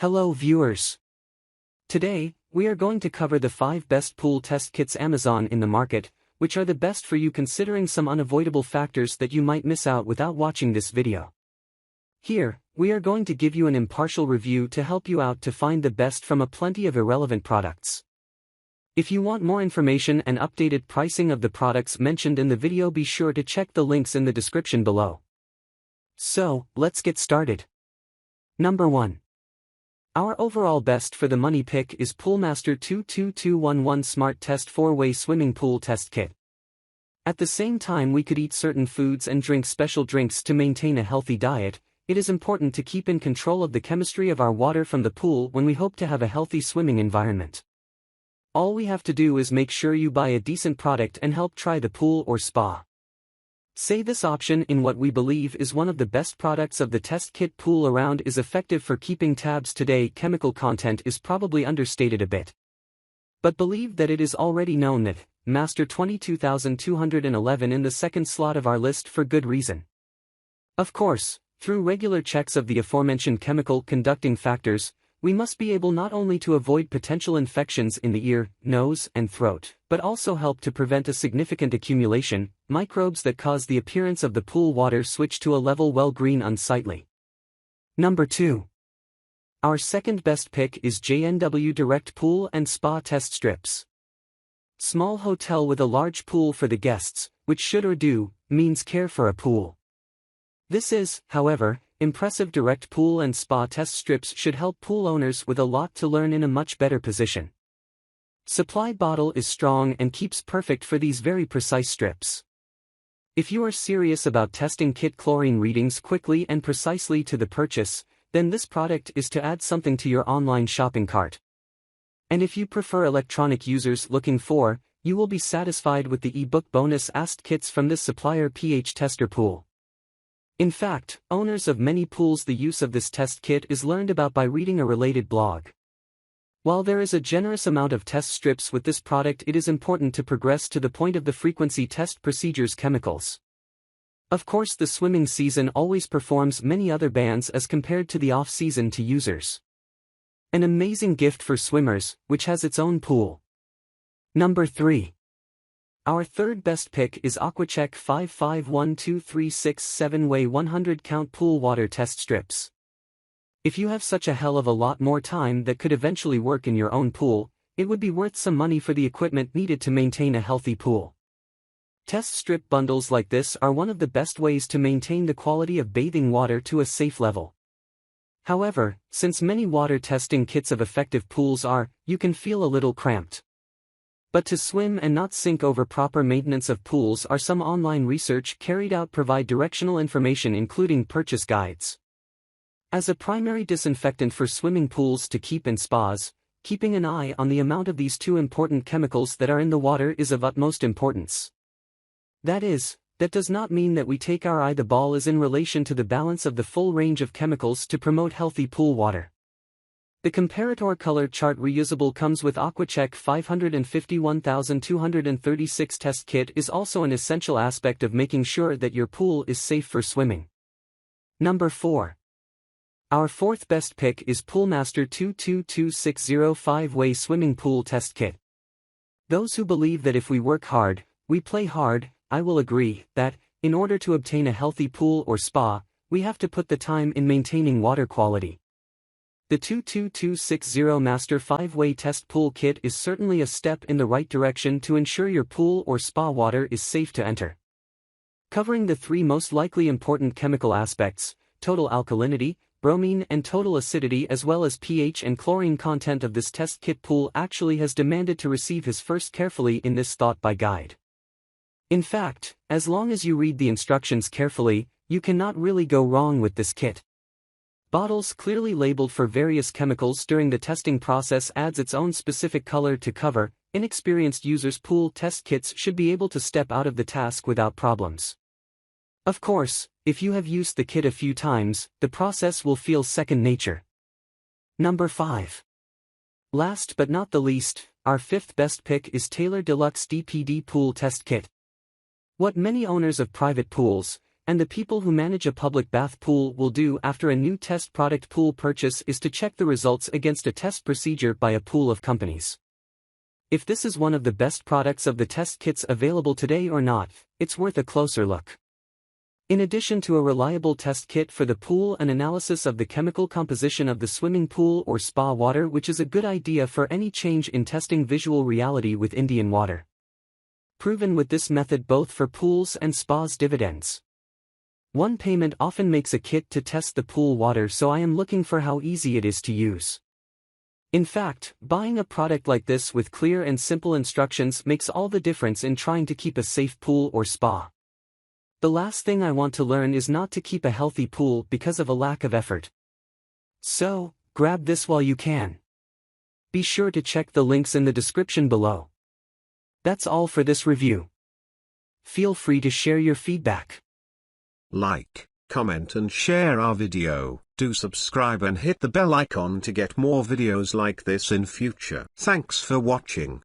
Hello viewers. Today, we are going to cover the 5 best pool test kits Amazon in the market, which are the best for you considering some unavoidable factors that you might miss out without watching this video. Here, we are going to give you an impartial review to help you out to find the best from a plenty of irrelevant products. If you want more information and updated pricing of the products mentioned in the video, be sure to check the links in the description below. So, let's get started. Number 1. Our overall best for the money pick is Poolmaster 22211 Smart Test 4-Way Swimming Pool Test Kit. At the same time we could eat certain foods and drink special drinks to maintain a healthy diet, it is important to keep in control of the chemistry of our water from the pool when we hope to have a healthy swimming environment. All we have to do is make sure you buy a decent product and help try the pool or spa. Say this option in what we believe is one of the best products of the test kit pool around is effective for keeping tabs today. Chemical content is probably understated a bit. But believe that it is already known that Master 22211 in the second slot of our list for good reason. Of course, through regular checks of the aforementioned chemical conducting factors, we must be able not only to avoid potential infections in the ear, nose, and throat, but also help to prevent a significant accumulation, microbes that cause the appearance of the pool water switch to a level well green unsightly. Number 2. Our second best pick is JNW Direct Pool and Spa Test Strips. Small hotel with a large pool for the guests, which should or do, means care for a pool. This is, however, impressive. Direct pool and spa test strips should help pool owners with a lot to learn in a much better position. Supply bottle is strong and keeps perfect for these very precise strips. If you are serious about testing kit chlorine readings quickly and precisely to the purchase, then this product is to add something to your online shopping cart. And if you prefer electronic users looking for, you will be satisfied with the ebook bonus AST kits from this supplier pH Tester Pool. In fact, owners of many pools, the use of this test kit is learned about by reading a related blog. While there is a generous amount of test strips with this product, it is important to progress to the point of the frequency test procedures chemicals. Of course, the swimming season always performs many other bans as compared to the off-season to users. An amazing gift for swimmers, which has its own pool. Number 3. Our third best pick is AquaChek 5512367-Way 100 Count Pool Water Test Strips. If you have such a hell of a lot more time that could eventually work in your own pool, it would be worth some money for the equipment needed to maintain a healthy pool. Test strip bundles like this are one of the best ways to maintain the quality of bathing water to a safe level. However, since many water testing kits of effective pools are, you can feel a little cramped. But to swim and not sink over, proper maintenance of pools are some online research carried out provide directional information including purchase guides. As a primary disinfectant for swimming pools to keep in spas, keeping an eye on the amount of these two important chemicals that are in the water is of utmost importance. That does not mean that we take our eye. The ball is in relation to the balance of the full range of chemicals to promote healthy pool water. The comparator color chart reusable comes with AquaChek 551236 test kit is also an essential aspect of making sure that your pool is safe for swimming. Number 4. Our fourth best pick is Poolmaster 222605-Way Swimming Pool Test Kit. Those who believe that if we work hard, we play hard, I will agree that, in order to obtain a healthy pool or spa, we have to put the time in maintaining water quality. The 22260 Master 5-Way Test Pool Kit is certainly a step in the right direction to ensure your pool or spa water is safe to enter. Covering the 3 most likely important chemical aspects, total alkalinity, bromine and total acidity, as well as pH and chlorine content of this test kit, pool actually has demanded to receive his first carefully in this thought by guide. In fact, as long as you read the instructions carefully, you cannot really go wrong with this kit. Bottles clearly labeled for various chemicals during the testing process adds its own specific color to cover. Inexperienced users' pool test kits should be able to step out of the task without problems. Of course, if you have used the kit a few times, the process will feel second nature. Number 5. Last but not the least, our fifth best pick is Taylor Deluxe DPD Pool Test Kit. What many owners of private pools, and the people who manage a public bath pool will do after a new test product pool purchase is to check the results against a test procedure by a pool of companies. If this is one of the best products of the test kits available today or not, it's worth a closer look. In addition to a reliable test kit for the pool, an analysis of the chemical composition of the swimming pool or spa water, which is a good idea for any change in testing visual reality with Indian water. Proven with this method both for pools and spas dividends. One payment often makes a kit to test the pool water, so I am looking for how easy it is to use. In fact, buying a product like this with clear and simple instructions makes all the difference in trying to keep a safe pool or spa. The last thing I want to learn is not to keep a healthy pool because of a lack of effort. So, grab this while you can. Be sure to check the links in the description below. That's all for this review. Feel free to share your feedback. Like, comment and share our video. Do subscribe and hit the bell icon to get more videos like this in future. Thanks for watching.